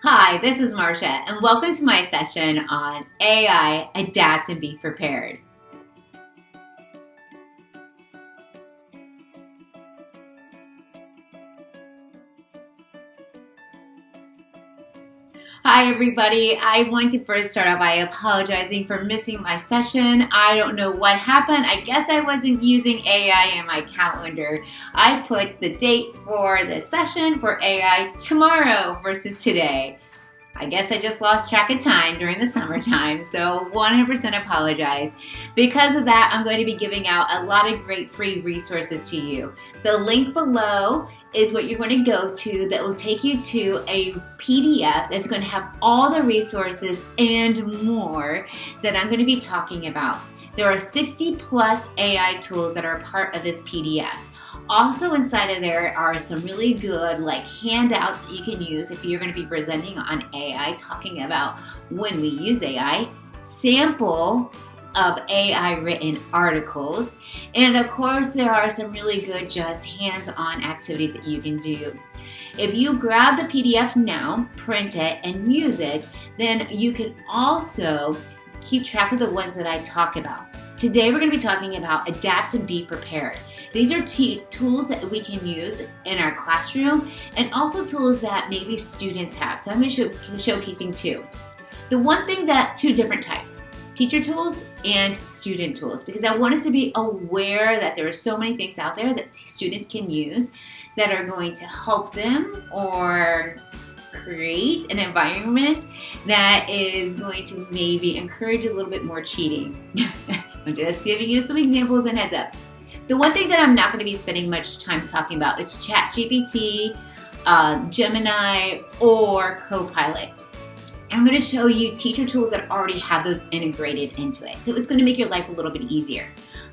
Hi, this is Marcia, and welcome to my session on AI, Adapt and Be Prepared. Hi, everybody. I want to first start off by apologizing for missing my session. I don't know what happened. I guess I wasn't using AI in my calendar. I put the date for the session for AI tomorrow versus today. I guess I just lost track of time during the summertime, so 100% apologize. Because of that, I'm going to be giving out a lot of great free resources to you. The link below is what you're going to go to that will take you to a PDF that's going to have all the resources and more that I'm going to be talking about. There are 60 plus AI tools that are a part of this PDF. Also inside of there are some really good handouts that you can use if you're going to be presenting on AI, talking about when we use AI, sample of AI written articles, and of course there are some really good just hands-on activities that you can do. If you grab the PDF now, print it, and use it, then you can also keep track of the ones that I talk about. Today we're going to be talking about Adapt and Be Prepared. These are tools that we can use in our classroom and also tools that maybe students have. So I'm going to be showcasing two. Two different types, teacher tools and student tools, because I want us to be aware that there are so many things out there that students can use that are going to help them or create an environment that is going to maybe encourage a little bit more cheating. I'm just giving you some examples and heads up. The one thing that I'm not going to be spending much time talking about is ChatGPT, Gemini, or Copilot. I'm going to show you teacher tools that already have those integrated into it. So it's going to make your life a little bit easier.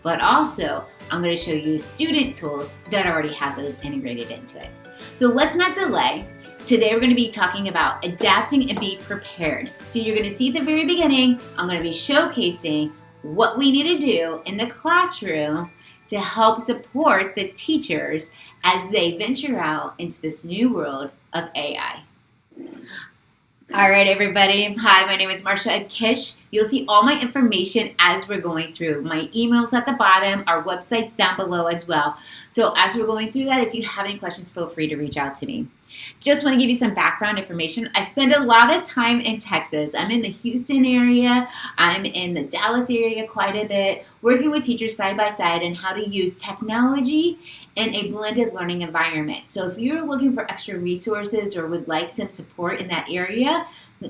But also, I'm going to show you student tools that already have those integrated into it. So let's not delay. Today we're going to be talking about adapting and be prepared. So you're going to see at the very beginning, I'm going to be showcasing what we need to do in the classroom to help support the teachers as they venture out into this new world of AI. All right, everybody. Hi, my name is Marcia Kish. You'll see all my information as we're going through. My email's at the bottom, our website's down below as well. So as we're going through that, if you have any questions, feel free to reach out to me. Just want to give you some background information. I spend a lot of time in Texas. I'm in the Houston area. I'm in the Dallas area quite a bit, working with teachers side by side on how to use technology in a blended learning environment. So if you're looking for extra resources or would like some support in that area,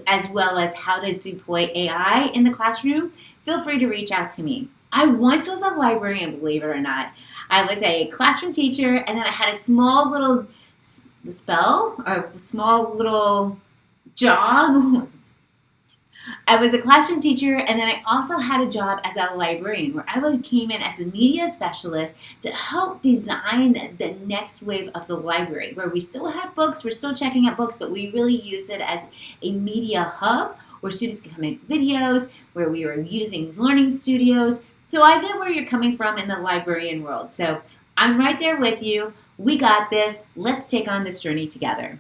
as well as how to deploy AI in the classroom, feel free to reach out to me. I once was a librarian, believe it or not. I was a classroom teacher, and then I had a small little job. I was a classroom teacher, and then I also had a job as a librarian where I came in as a media specialist to help design the next wave of the library, where we still have books, we're still checking out books, but we really use it as a media hub where students can come in videos, where we were using learning studios. So I get where you're coming from in the librarian world. So I'm right there with you. We got this. Let's take on this journey together.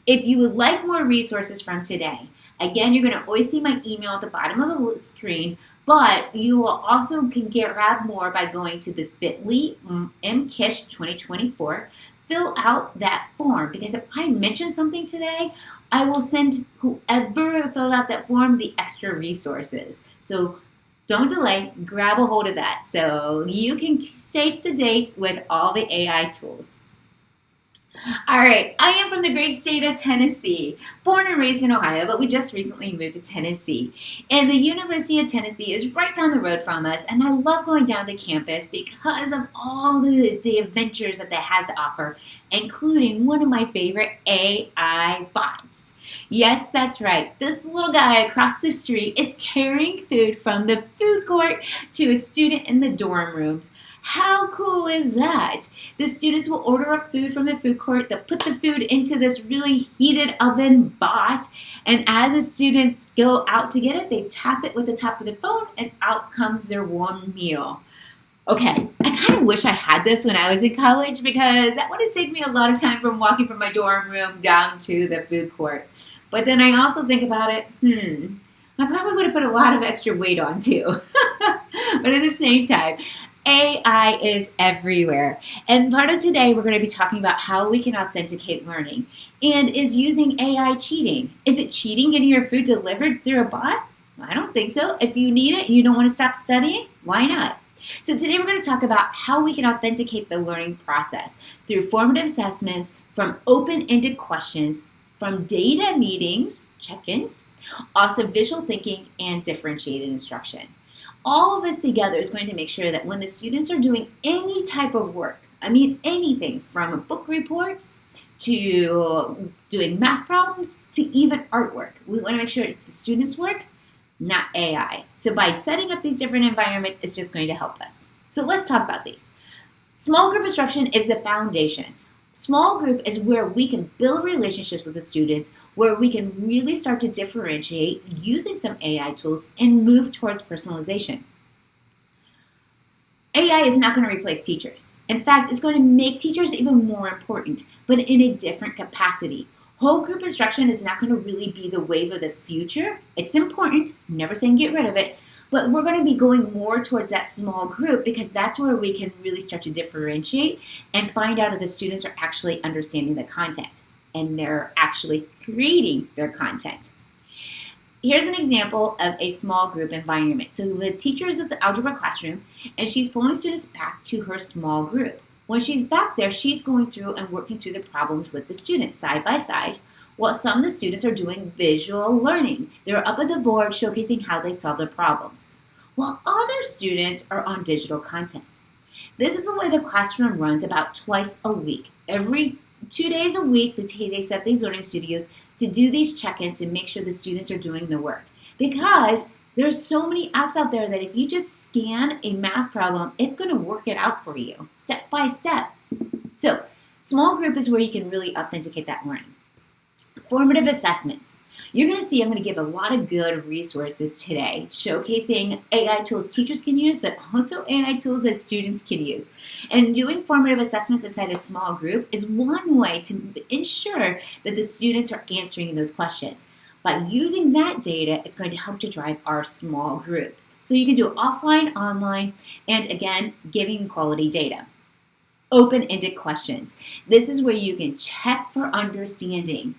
If you would like more resources from today, again, you're going to always see my email at the bottom of the screen, but you will also can grab more by going to this bit.ly mkish 2024. Fill out that form, because if I mention something today, I will send whoever filled out that form the extra resources. So don't delay, grab a hold of that so you can stay up to date with all the AI tools. All right, I am from the great state of Tennessee, born and raised in Ohio, but we just recently moved to Tennessee. And the University of Tennessee is right down the road from us, and I love going down to campus because of all the adventures that it has to offer, including one of my favorite AI bots. Yes, that's right. This little guy across the street is carrying food from the food court to a student in the dorm rooms. How cool is that? The students will order up food from the food court. They'll put the food into this really heated oven bot. And as the students go out to get it, they tap it with the top of the phone and out comes their warm meal. Okay, I kind of wish I had this when I was in college because that would have saved me a lot of time from walking from my dorm room down to the food court. But then I also think about it, I probably would have put a lot of extra weight on too. But at the same time, AI is everywhere. And part of today, we're going to be talking about how we can authenticate learning. And is using AI cheating? Is it cheating getting your food delivered through a bot? I don't think so. If you need it and you don't want to stop studying, why not? So today we're going to talk about how we can authenticate the learning process through formative assessments, from open-ended questions, from data meetings, check-ins, also visual thinking and differentiated instruction. All of this together is going to make sure that when the students are doing any type of work, I mean anything from book reports to doing math problems to even artwork, we want to make sure it's the students' work, not AI. So by setting up these different environments, it's just going to help us. So let's talk about these. Small group instruction is the foundation. Small group is where we can build relationships with the students, where we can really start to differentiate using some AI tools and move towards personalization. AI is not going to replace teachers. In fact, it's going to make teachers even more important, but in a different capacity. Whole group instruction is not going to really be the wave of the future. It's important, I'm never saying get rid of it, but we're going to be going more towards that small group because that's where we can really start to differentiate and find out if the students are actually understanding the content and they're actually creating their content. Here's an example of a small group environment. So the teacher is in the algebra classroom and she's pulling students back to her small group. When she's back there, she's going through and working through the problems with the students side by side, while some of the students are doing visual learning. They're up at the board showcasing how they solve their problems, while other students are on digital content. This is the way the classroom runs about twice a week. Every 2 days a week, they set these learning studios to do these check-ins to make sure the students are doing the work. Because there's so many apps out there that if you just scan a math problem, it's going to work it out for you step by step. So small group is where you can really authenticate that learning. Formative assessments. You're going to see I'm going to give a lot of good resources today, showcasing AI tools teachers can use, but also AI tools that students can use. And doing formative assessments inside a small group is one way to ensure that the students are answering those questions. By using that data, it's going to help to drive our small groups. So you can do offline, online, and again, giving quality data. Open-ended questions. This is where you can check for understanding.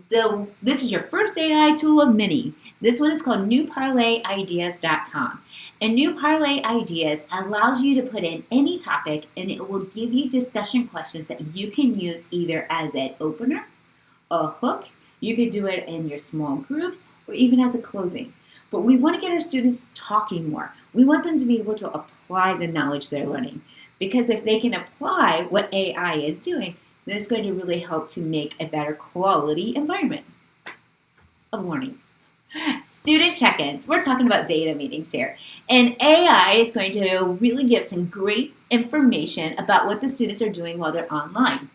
This is your first AI tool of many. This one is called newparlayideas.com. And New Parlay Ideas allows you to put in any topic and it will give you discussion questions that you can use either as an opener, a hook. You could do it in your small groups or even as a closing. But we want to get our students talking more. We want them to be able to apply the knowledge they're learning. Because if they can apply what AI is doing, then it's going to really help to make a better quality environment of learning. Student check-ins. We're talking about data meetings here. And AI is going to really give some great information about what the students are doing while they're online.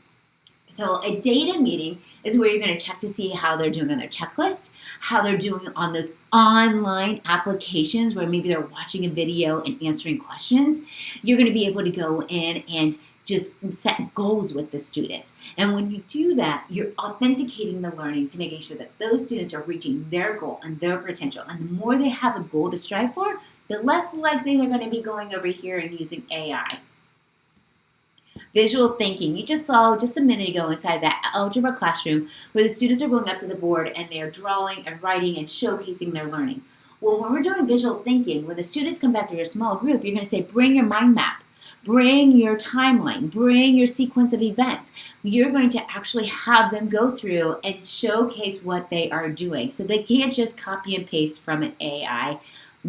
So a data meeting is where you're going to check to see how they're doing on their checklist, how they're doing on those online applications where maybe they're watching a video and answering questions. You're going to be able to go in and just set goals with the students. And when you do that, you're authenticating the learning to making sure that those students are reaching their goal and their potential. And the more they have a goal to strive for, the less likely they're going to be going over here and using AI. Visual thinking. You just saw just a minute ago inside that algebra classroom where the students are going up to the board and they're drawing and writing and showcasing their learning. Well, when we're doing visual thinking, when the students come back to your small group, you're going to say, bring your mind map, bring your timeline, bring your sequence of events. You're going to actually have them go through and showcase what they are doing. So they can't just copy and paste from an AI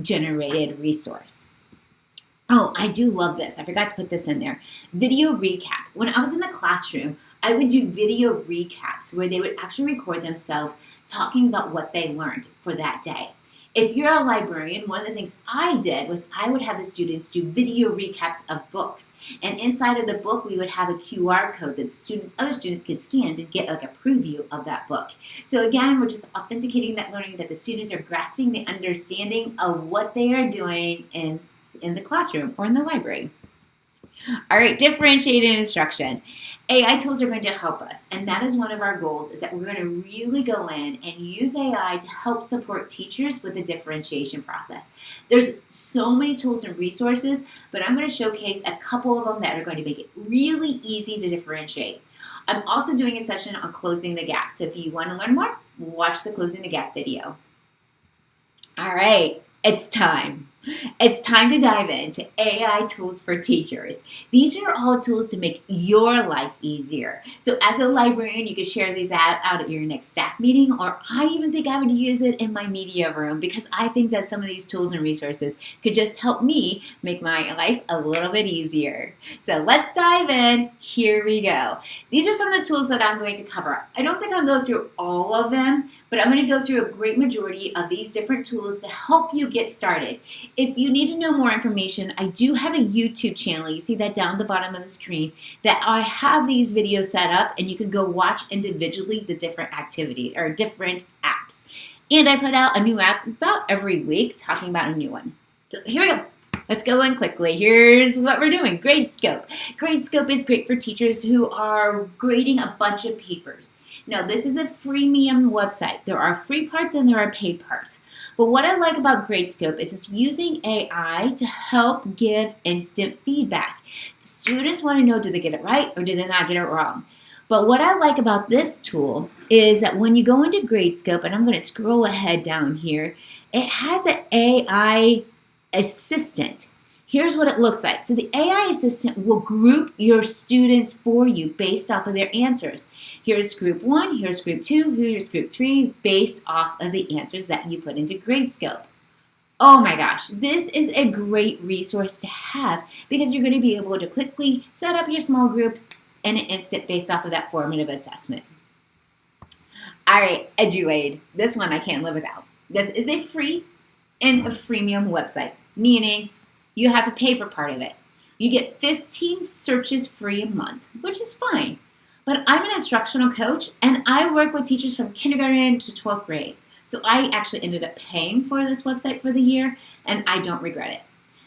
generated resource. Oh, I do love this. I forgot to put this in there. Video recap. When I was in the classroom, I would do video recaps where they would actually record themselves talking about what they learned for that day. If you're a librarian, one of the things I did was I would have the students do video recaps of books. And inside of the book, we would have a QR code that other students could scan to get like a preview of that book. So again, we're just authenticating that learning that the students are grasping the understanding of what they are doing in the classroom or in the library. All right, differentiated instruction. AI tools are going to help us, and that is one of our goals, is that we're going to really go in and use AI to help support teachers with the differentiation process. There's so many tools and resources, but I'm going to showcase a couple of them that are going to make it really easy to differentiate. I'm also doing a session on closing the gap, so if you want to learn more, watch the Closing the Gap video. All right, it's time. It's time to dive into AI tools for teachers. These are all tools to make your life easier. So as a librarian, you can share these out at your next staff meeting, or I even think I would use it in my media room, because I think that some of these tools and resources could just help me make my life a little bit easier. So let's dive in. Here we go. These are some of the tools that I'm going to cover. I don't think I'll go through all of them, but I'm going to go through a great majority of these different tools to help you get started. If you need to know more information, I do have a YouTube channel. You see that down the bottom of the screen, that I have these videos set up, and you can go watch individually the different activities or different apps. And I put out a new app about every week talking about a new one. So here we go. Let's go in quickly. Here's what we're doing. GradeScope. GradeScope is great for teachers who are grading a bunch of papers. Now, this is a freemium website. There are free parts and there are paid parts. But what I like about GradeScope is it's using AI to help give instant feedback. The students want to know, did they get it right or did they not get it wrong? But what I like about this tool is that when you go into GradeScope, and I'm going to scroll ahead down here, it has an AI assistant. Here's what it looks like. So the AI assistant will group your students for you based off of their answers. Here's group 1, here's group 2, here's group 3, based off of the answers that you put into GradeScope. Oh my gosh, this is a great resource to have, because you're going to be able to quickly set up your small groups in an instant based off of that formative assessment. All right, EduAid. This one I can't live without. This is a free and a freemium website, meaning you have to pay for part of it. You get 15 searches free a month, which is fine. But I'm an instructional coach, and I work with teachers from kindergarten to 12th grade. So I actually ended up paying for this website for the year, and I don't regret it.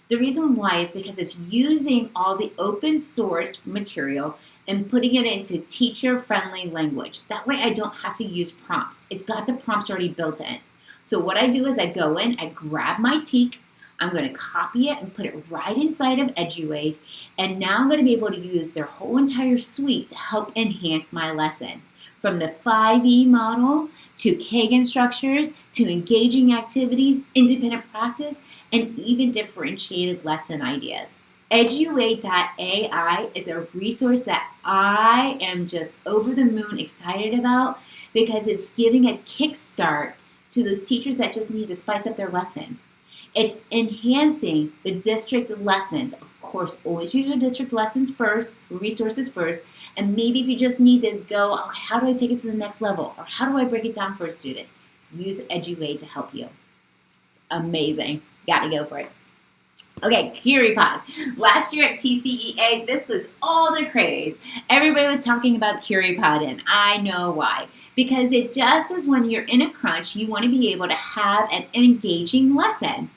The reason why is because it's using all the open source material and putting it into teacher-friendly language. That way I don't have to use prompts. It's got the prompts already built in. So what I do is I go in, I grab my TEAC, I'm going to copy it and put it right inside of EduAid, and now I'm going to be able to use their whole entire suite to help enhance my lesson. From the 5E model to Kagan structures to engaging activities, independent practice, and even differentiated lesson ideas. EduAid.ai is a resource that I am just over the moon excited about, because it's giving a kickstart to those teachers that just need to spice up their lesson. It's enhancing the district lessons. Of course, always use your district lessons first, resources first, and maybe if you just need to go, okay, how do I take it to the next level? Or how do I break it down for a student? Use EduAid to help you. Amazing. Got to go for it. Okay, CurryPod. Last year at TCEA, this was all the craze. Everybody was talking about CurryPod, and I know why. Because it just is, when you're in a crunch, you want to be able to have an engaging lesson.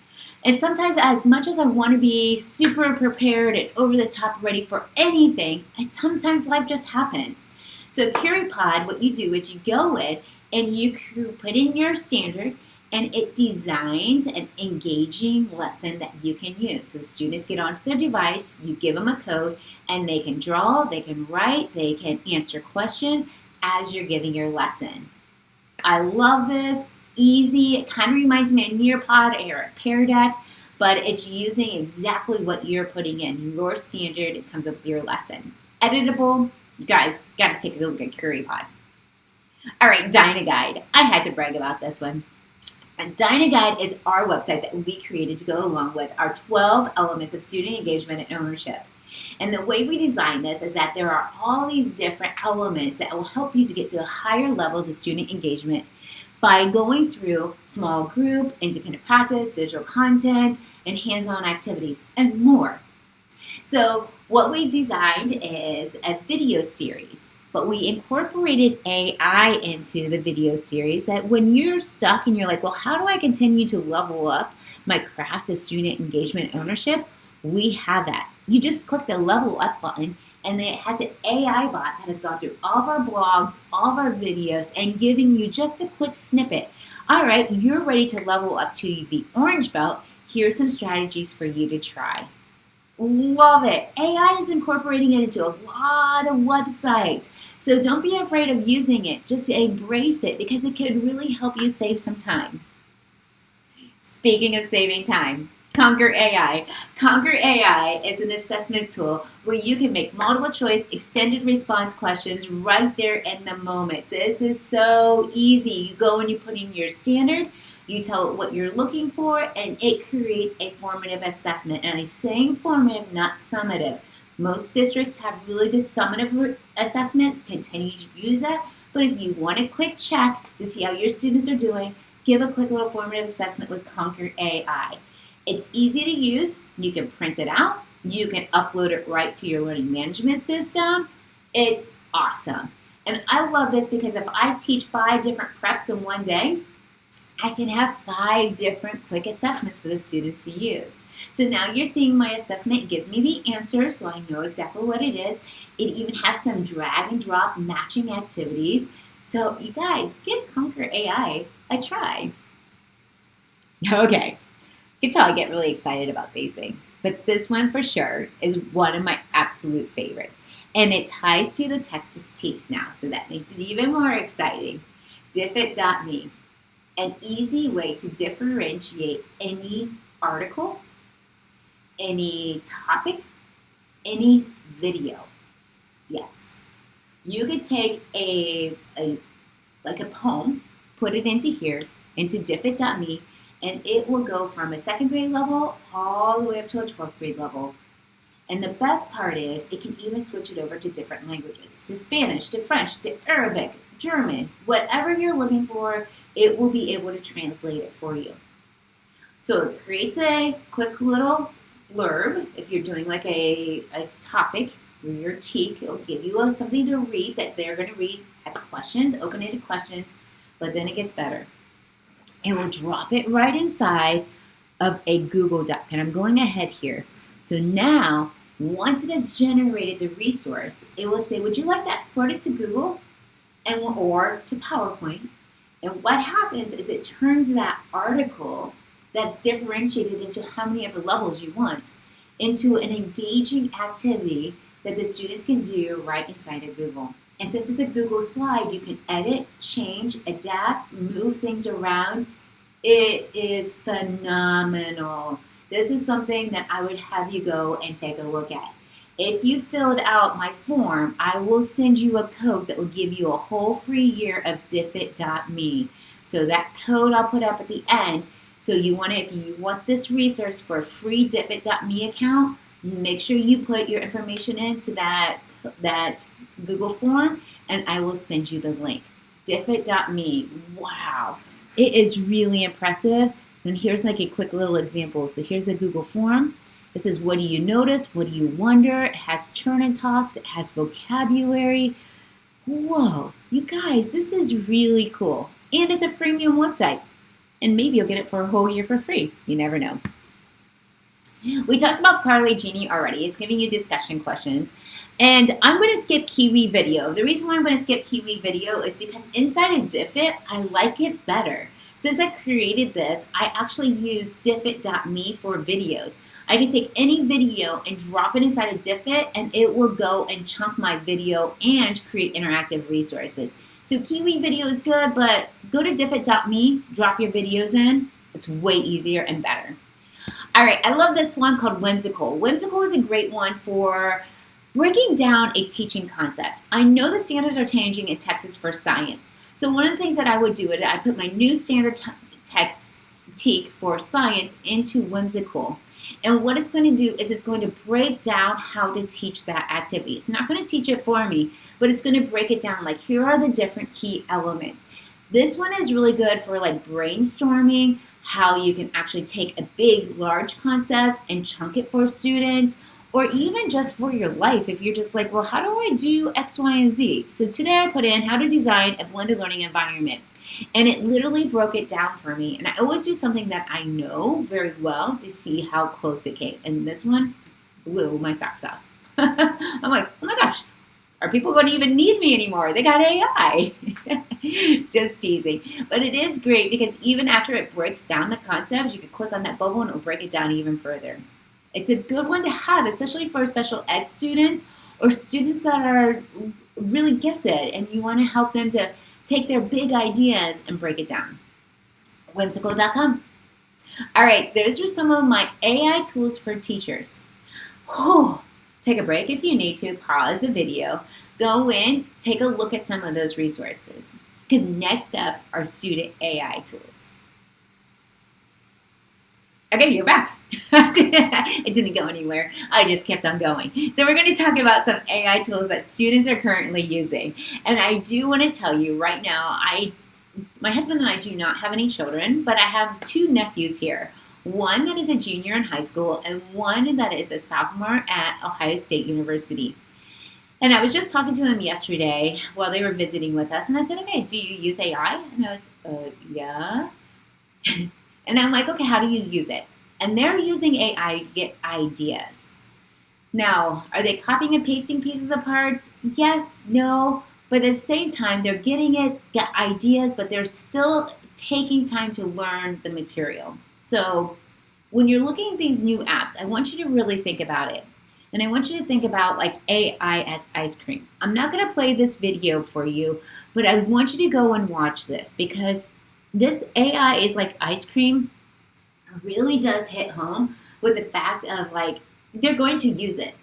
And sometimes, as much as I want to be super prepared and over the top ready for anything, sometimes life just happens. So CurryPod, what you do is you go in and you put in your standard, and it designs an engaging lesson that you can use. So students get onto their device, you give them a code, and they can draw, they can write, they can answer questions as you're giving your lesson. I love this. Easy. It kind of reminds me of Nearpod or a Pear Deck, but it's using exactly what you're putting in. Your standard, it comes up with your lesson. Editable. You guys got to take a look at CurryPod. All right, DynaGuide. I had to brag about this one. And DynaGuide is our website that we created to go along with our 12 elements of student engagement and ownership. And the way we designed this is that there are all these different elements that will help you to get to higher levels of student engagement by going through small group, independent practice, digital content, and hands-on activities, and more. So what we designed is a video series, but we incorporated AI into the video series, that when you're stuck and you're like, well, how do I continue to level up my craft of student engagement ownership? We have that. You just click the level up button, and then it has an AI bot that has gone through all of our blogs, all of our videos, and giving you just a quick snippet. All right, you're ready to level up to the orange belt. Here's some strategies for you to try. Love it. AI is incorporating it into a lot of websites. So don't be afraid of using it. Just embrace it because it could really help you save some time. Speaking of saving time, Conquer AI. Conquer AI is an assessment tool where you can make multiple choice extended response questions right there in the moment. This is so easy. You go and you put in your standard, you tell it what you're looking for, and it creates a formative assessment. And I'm saying formative, not summative. Most districts have really good summative assessments. Continue to use that. But if you want a quick check to see how your students are doing, give a quick little formative assessment with Conquer AI. It's easy to use. You can print it out. You can upload it right to your learning management system. It's awesome. And I love this because if I teach 5 different preps in one day, I can have 5 different quick assessments for the students to use. So now you're seeing my assessment. It gives me the answer so I know exactly what it is. It even has some drag and drop matching activities. So you guys, give Conquer AI a try. Okay. You can tell I get really excited about these things, but this one for sure is one of my absolute favorites, and it ties to the Texas Teaks now, so that makes it even more exciting. Diffit.me, an easy way to differentiate any article, any topic, any video. Yes, you could take a poem, put it into here, into Diffit.me, and it will go from a 2nd grade level all the way up to a 12th grade level. And the best part is it can even switch it over to different languages, to Spanish, to French, to Arabic, German, whatever you're looking for, it will be able to translate it for you. So it creates a quick little blurb. If you're doing like a topic where your teak, it'll give you something to read that they're going to read as questions, open-ended questions, but then it gets better. It will drop it right inside of a Google Doc. And I'm going ahead here. So now, once it has generated the resource, it will say, would you like to export it to Google or to PowerPoint? And what happens is it turns that article that's differentiated into how many of the levels you want into an engaging activity that the students can do right inside of Google. And since it's a Google slide, you can edit, change, adapt, move things around. It is phenomenal. This is something that I would have you go and take a look at. If you filled out my form, I will send you a code that will give you a whole free year of Diffit.me. So that code I'll put up at the end. So if you want this resource for a free Diffit.me account, make sure you put your information into that Google form, and I will send you the link. Diffit.me. Wow. It is really impressive. And here's like a quick little example. So here's the Google form. It says, what do you notice? What do you wonder? It has turn and talks. It has vocabulary. Whoa, you guys, this is really cool. And it's a freemium website. And maybe you'll get it for a whole year for free. You never know. We talked about Parley Genie already. It's giving you discussion questions. And I'm going to skip Kiwi Video. The reason why I'm going to skip Kiwi Video is because inside of Diffit, I like it better. Since I've created this, I actually use Diffit.me for videos. I can take any video and drop it inside of Diffit, and it will go and chunk my video and create interactive resources. So Kiwi Video is good, but go to Diffit.me, drop your videos in. It's way easier and better. All right, I love this one called Whimsical. Whimsical is a great one for breaking down a teaching concept. I know the standards are changing in Texas for science. So one of the things that I would do is I put my new standard text TEAK for science into Whimsical. And what it's going to do is it's going to break down how to teach that activity. It's not going to teach it for me, but it's going to break it down like here are the different key elements. This one is really good for like brainstorming, how you can actually take a big, large concept and chunk it for students, or even just for your life if you're just like, well, how do I do X, Y, and Z? So today I put in how to design a blended learning environment. And it literally broke it down for me. And I always do something that I know very well to see how close it came. And this one, blew my socks off. I'm like, oh my gosh, are people going to even need me anymore? They got AI. Just teasing. But it is great because even after it breaks down the concepts, you can click on that bubble and it'll break it down even further. It's a good one to have, especially for special ed students or students that are really gifted and you want to help them to take their big ideas and break it down. Whimsical.com. All right, those are some of my AI tools for teachers. Whew. Take a break if you need to, pause the video, go in, take a look at some of those resources. Because next up are student AI tools. Okay, you're back. It didn't go anywhere. I just kept on going. So we're going to talk about some AI tools that students are currently using. And I do want to tell you right now, my husband and I do not have any children, but I have two nephews here. One that is a junior in high school and one that is a sophomore at Ohio State University. And I was just talking to them yesterday while they were visiting with us. And I said, okay, do you use AI? And they're like, yeah. And I'm like, okay, how do you use it? And they're using AI to get ideas. Now, are they copying and pasting pieces of parts? Yes, no. But at the same time, they're getting get ideas, but they're still taking time to learn the material. So when you're looking at these new apps, I want you to really think about it. And I want you to think about like AI as ice cream. I'm not going to play this video for you, but I want you to go and watch this because this AI is like ice cream. It really does hit home with the fact of like, they're going to use it,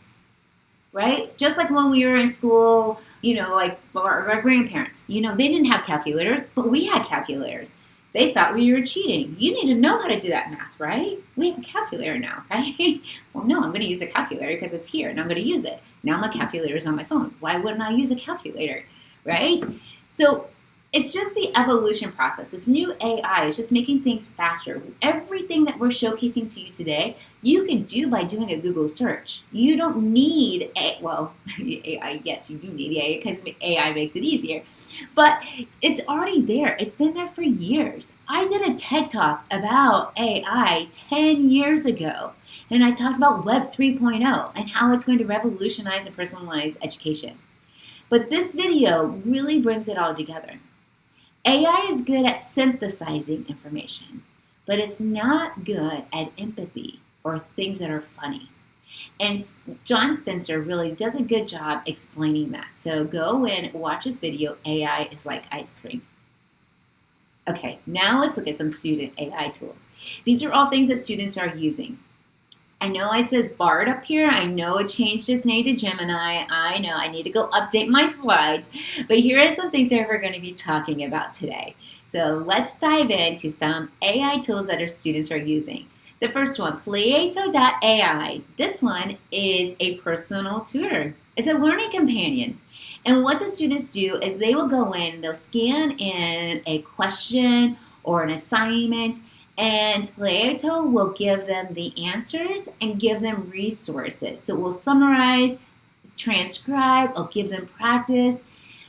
right? Just like when we were in school, like our grandparents, they didn't have calculators, but we had calculators. They thought we were cheating. You need to know how to do that math, right? We have a calculator now, right? Well, no, I'm going to use a calculator because it's here and I'm going to use it. Now my calculator is on my phone. Why wouldn't I use a calculator, right? So it's just the evolution process. This new AI is just making things faster. Everything that we're showcasing to you today, you can do by doing a Google search. You don't need AI. Yes, you do need AI because AI makes it easier. But it's already there. It's been there for years. I did a TED Talk about AI 10 years ago. And I talked about Web 3.0 and how it's going to revolutionize and personalize education. But this video really brings it all together. AI is good at synthesizing information, but it's not good at empathy or things that are funny. And John Spencer really does a good job explaining that. So go in, watch this video. AI is like ice cream. Okay, now let's look at some student AI tools. These are all things that students are using. I know I says Bard up here. I know it changed its name to Gemini. I know I need to go update my slides. But here are some things that we're going to be talking about today. So let's dive into some AI tools that our students are using. The first one, Plato.ai. This one is a personal tutor. It's a learning companion. And what the students do is they will go in, they'll scan in a question or an assignment, and Plato will give them the answers and give them resources. So we'll summarize, transcribe, I'll give them practice.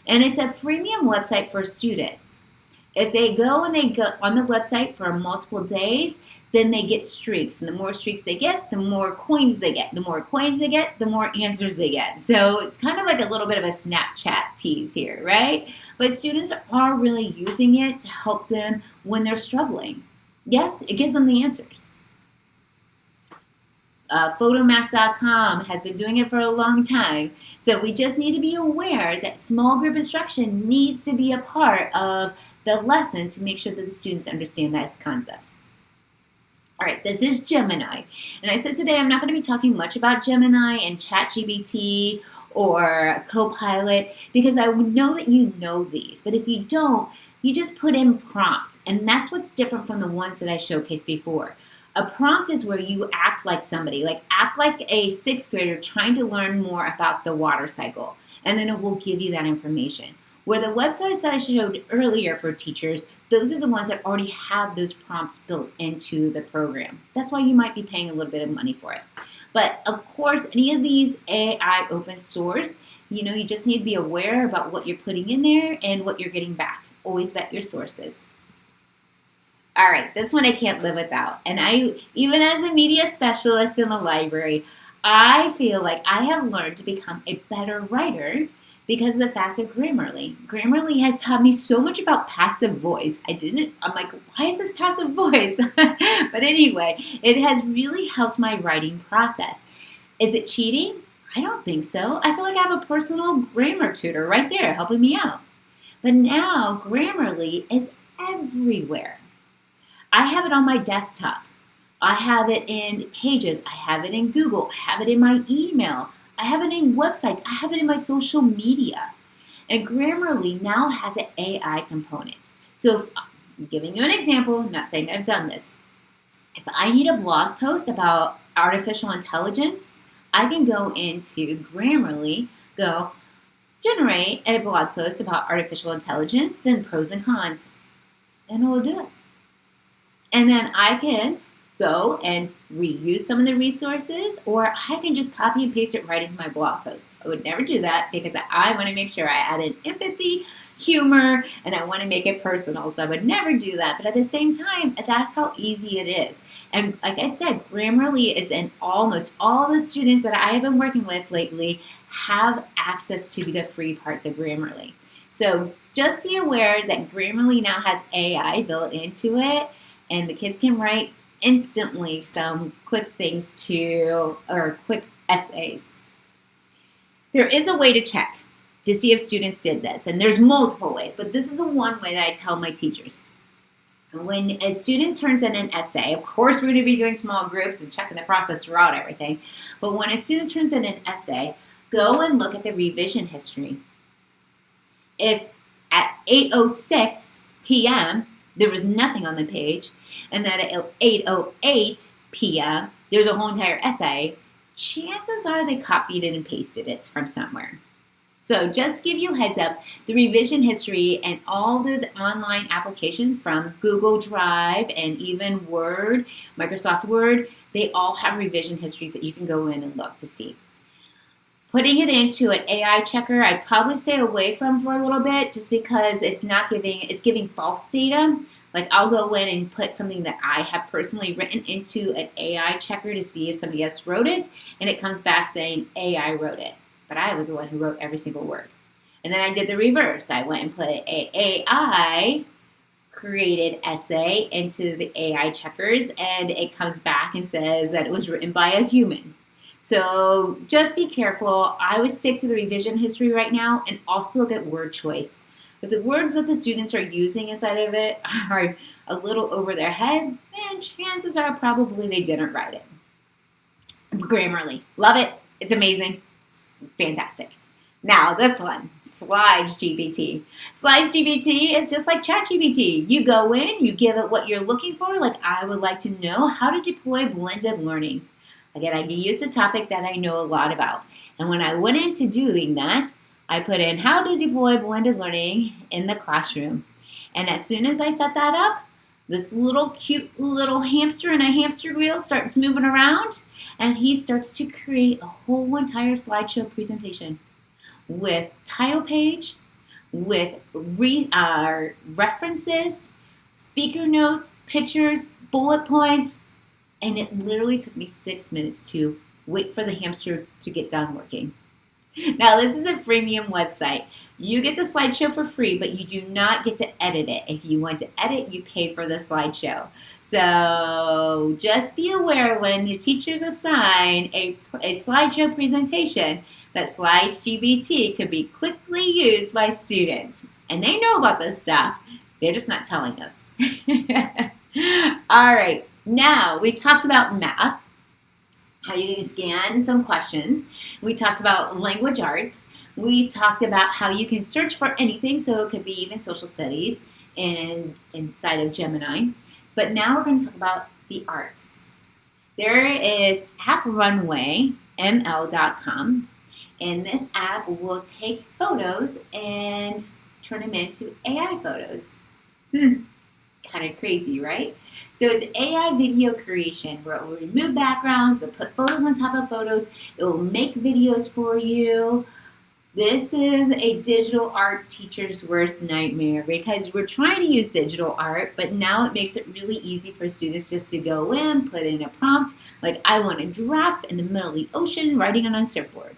And it's a freemium website for students. If they go and they go on the website for multiple days, then they get streaks. And the more streaks they get, the more coins they get. The more coins they get, the more answers they get. So it's kind of like a little bit of a Snapchat tease here, right? But students are really using it to help them when they're struggling. Yes, it gives them the answers. Photomath.com has been doing it for a long time. So we just need to be aware that small group instruction needs to be a part of the lesson to make sure that the students understand those concepts. All right, this is Gemini. And I said today I'm not going to be talking much about Gemini and ChatGPT or Copilot because I know that you know these. But if you don't, you just put in prompts. And that's what's different from the ones that I showcased before. A prompt is where you act like somebody, like act like a sixth grader trying to learn more about the water cycle. And then it will give you that information. Where the websites that I showed earlier for teachers, those are the ones that already have those prompts built into the program. That's why you might be paying a little bit of money for it. But of course, any of these AI open source, you just need to be aware about what you're putting in there and what you're getting back. Always vet your sources. All right, this one I can't live without. And even as a media specialist in the library, I feel like I have learned to become a better writer because of the fact of Grammarly. Grammarly has taught me so much about passive voice. I'm like, why is this passive voice? But anyway, it has really helped my writing process. Is it cheating? I don't think so. I feel like I have a personal grammar tutor right there helping me out. But now Grammarly is everywhere. I have it on my desktop. I have it in Pages. I have it in Google. I have it in my email. I have it in websites. I have it in my social media. And Grammarly now has an AI component. So if I'm giving you an example, I'm not saying I've done this. If I need a blog post about artificial intelligence, I can go into Grammarly, go generate a blog post about artificial intelligence, then pros and cons, and it will do it. And then I can go and reuse some of the resources, or I can just copy and paste it right into my blog post. I would never do that because I want to make sure I add in empathy, humor, and I want to make it personal. So I would never do that. But at the same time, that's how easy it is. And like I said, Grammarly is in almost all the students that I have been working with lately have access to the free parts of Grammarly. So just be aware that Grammarly now has AI built into it, and the kids can write instantly some quick quick essays. There is a way to check to see if students did this, and there's multiple ways, but this is one way that I tell my teachers. When a student turns in an essay, of course we're going to be doing small groups and checking the process throughout everything, but when a student turns in an essay, go and look at the revision history. If at 8:06 p.m. there was nothing on the page, and then at 8:08 p.m. there's a whole entire essay, chances are they copied it and pasted it from somewhere. So just give you a heads up, the revision history and all those online applications from Google Drive and even Word, Microsoft Word, they all have revision histories that you can go in and look to see. Putting it into an AI checker, I'd probably stay away from for a little bit just because it's giving false data. Like I'll go in and put something that I have personally written into an AI checker to see if somebody else wrote it, and it comes back saying AI wrote it. But I was the one who wrote every single word. And then I did the reverse. I went and put an AI created essay into the AI checkers, and it comes back and says that it was written by a human. So just be careful. I would stick to the revision history right now and also look at word choice. If the words that the students are using inside of it are a little over their head, then chances are probably they didn't write it. Grammarly. Love it. It's amazing. It's fantastic. Now this one, SlideGPT. SlideGPT is just like ChatGPT. You go in, you give it what you're looking for. Like I would like to know how to deploy blended learning. Again, I used a topic that I know a lot about. And when I went into doing that, I put in how to deploy blended learning in the classroom. And as soon as I set that up, this little cute little hamster in a hamster wheel starts moving around, and he starts to create a whole entire slideshow presentation with title page, with references, speaker notes, pictures, bullet points, and it literally took me 6 minutes to wait for the hamster to get done working. Now, this is a freemium website. You get the slideshow for free, but you do not get to edit it. If you want to edit, you pay for the slideshow. So just be aware when your teachers assign a slideshow presentation that SlideGPT can be quickly used by students. And they know about this stuff. They're just not telling us. All right. Now, we talked about math, how you can scan some questions. We talked about language arts. We talked about how you can search for anything, so it could be even social studies inside of Gemini. But now we're going to talk about the arts. There is AppRunwayML.com, and this app will take photos and turn them into AI photos. Kind of crazy, right? So it's AI video creation where it will remove backgrounds, it'll put photos on top of photos, it will make videos for you. This is a digital art teacher's worst nightmare because we're trying to use digital art, but now it makes it really easy for students just to go in, put in a prompt, like I want a giraffe in the middle of the ocean riding on a surfboard.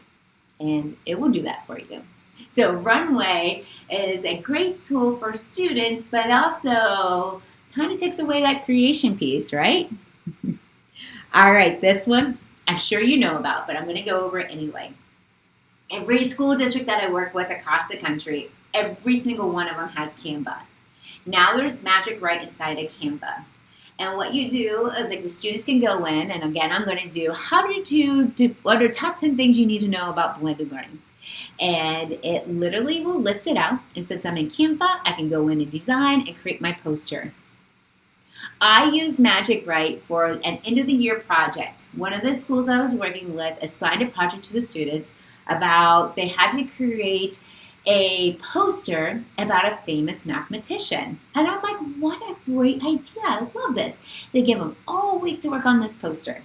And it will do that for you. So Runway is a great tool for students, but also kind of takes away that creation piece, right? All right, this one I'm sure you know about, but I'm going to go over it anyway. Every school district that I work with across the country, every single one of them has Canva. Now there's Magic Write inside of Canva. And what you do, like the students can go in, and again, I'm going to do what are top 10 things you need to know about blended learning. And it literally will list it out. And since I'm in Canva, I can go in and design and create my poster. I use Magic Write for an end of the year project. One of the schools I was working with assigned a project to the students about they had to create a poster about a famous mathematician. And I'm like, what a great idea. I love this. They give them all week to work on this poster.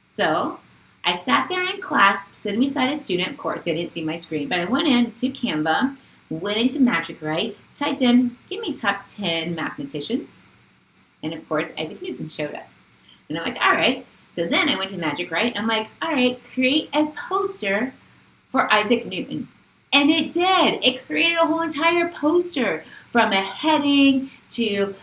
So I sat there in class, sitting beside a student. Of course, they didn't see my screen, but I went into Canva, went into Magic Write, typed in, give me top 10 mathematicians. And of course, Isaac Newton showed up. And I'm like, all right. So then I went to Magic Write. I'm like, all right, create a poster for Isaac Newton. And it did. It created a whole entire poster from a heading to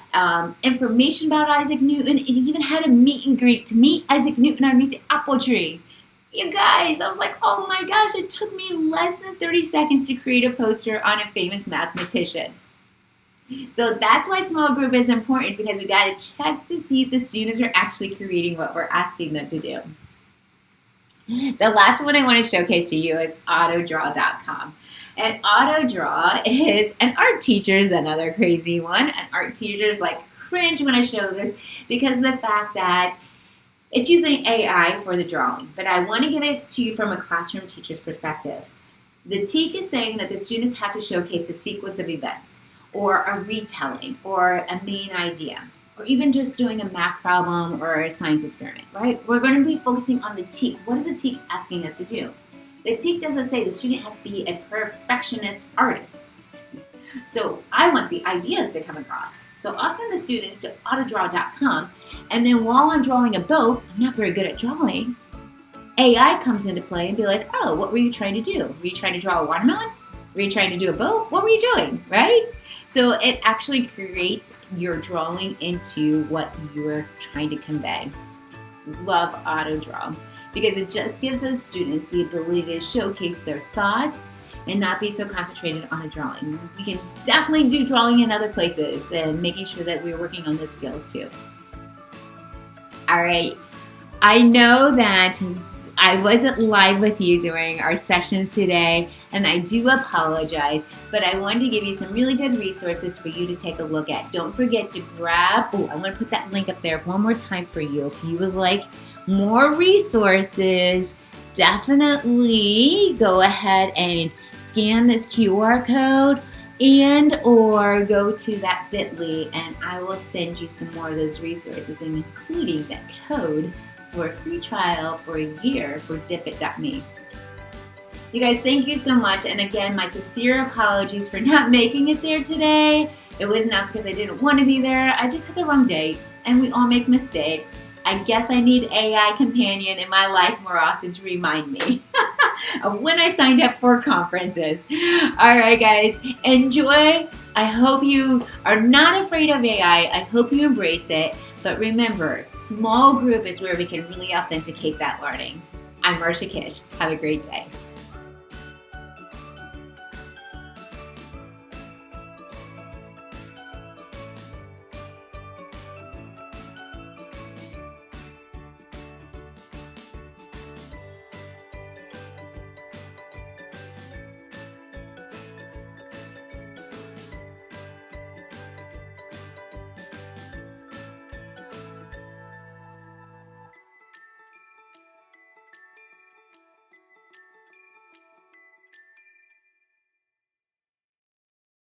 information about Isaac Newton. It even had a meet and greet to meet Isaac Newton underneath the apple tree. You guys, I was like, oh my gosh, it took me less than 30 seconds to create a poster on a famous mathematician. So that's why small group is important, because we got to check to see if the students are actually creating what we're asking them to do. The last one I want to showcase to you is autodraw.com. And autodraw is, and art teachers, another crazy one, and art teachers like cringe when I show this because of the fact that it's using AI for the drawing. But I want to give it to you from a classroom teacher's perspective. The TEAC is saying that the students have to showcase a sequence of events, or a retelling, or a main idea, or even just doing a math problem or a science experiment, right? We're going to be focusing on the TEAC. What is the TEAC asking us to do? The TEAC doesn't say the student has to be a perfectionist artist. So I want the ideas to come across. So I'll send the students to autodraw.com, and then while I'm drawing a boat, I'm not very good at drawing, AI comes into play and be like, oh, what were you trying to do? Were you trying to draw a watermelon? Were you trying to do a boat? What were you doing, right? So it actually creates your drawing into what you're trying to convey. Love AutoDraw because it just gives those students the ability to showcase their thoughts and not be so concentrated on a drawing. We can definitely do drawing in other places and making sure that we're working on those skills too. All right, I know that I wasn't live with you during our sessions today, and I do apologize, but I wanted to give you some really good resources for you to take a look at. Don't forget to grab, I'm going to put that link up there one more time for you. If you would like more resources, definitely go ahead and scan this QR code and or go to that bit.ly, and I will send you some more of those resources, including that code for a free trial for a year for diffit.me. You guys, thank you so much. And again, my sincere apologies for not making it there today. It was not because I didn't want to be there. I just had the wrong date, and we all make mistakes. I guess I need AI companion in my life more often to remind me of when I signed up for conferences. All right, guys, enjoy. I hope you are not afraid of AI. I hope you embrace it. But remember, small group is where we can really authenticate that learning. I'm Marcia Kish. Have a great day.